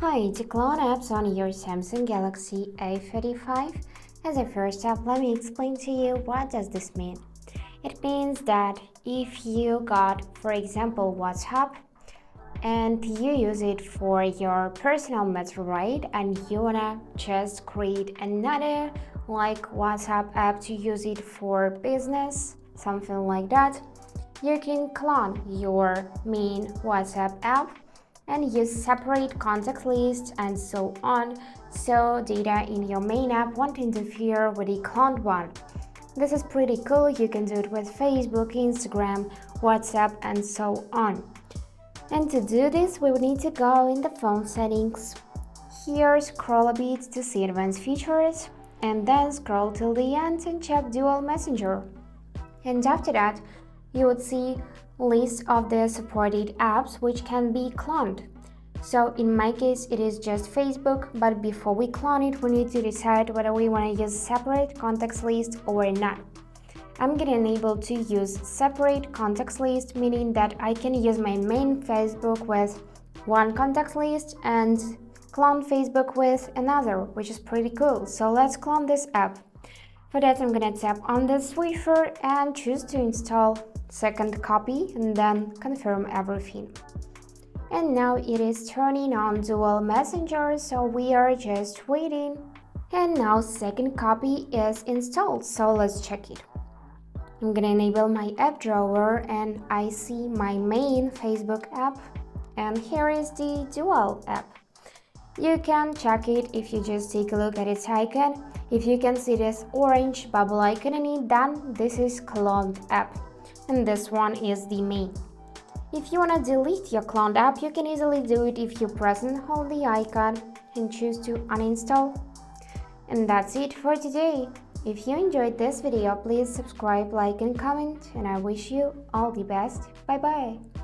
Hi, to clone apps on your Samsung Galaxy A35. As a first step, let me explain to you what does this mean. It means that if you got, for example, WhatsApp and you use it for your personal matter, right? And you wanna just create another like WhatsApp app to use it for business, something like that. You can clone your main WhatsApp app and use separate contact lists and so on, so data in your main app won't interfere with the cloned one. This is pretty cool. You can do it with Facebook, Instagram, WhatsApp, and so on. And to do this, we will need to go in the phone settings. Here, scroll a bit to see advanced features, and then scroll till the end and check dual messenger. And after that, you would see list of the supported apps which can be cloned. So in my case, it is just Facebook, but before we clone it, we need to decide whether we want to use separate contacts list or not. I'm gonna enable to use separate contacts list, meaning that I can use my main Facebook with one contact list and clone Facebook with another, which is pretty cool. So let's clone this app. For that, I'm gonna tap on the switcher and choose to install second copy and then confirm everything. And now it is turning on dual messenger, so we are just waiting. And now second copy is installed, so let's check it. I'm gonna enable my app drawer and I see my main Facebook app, and here is the dual app. You can check it if you just take a look at its icon. If you can see this orange bubble icon in it, then this is cloned app, and this one is the main. If you want to delete your cloned app, you can easily do it if you press and hold the icon and choose to uninstall. And that's it for today. If you enjoyed this video, please subscribe, like and comment, and I wish you all the best. Bye bye.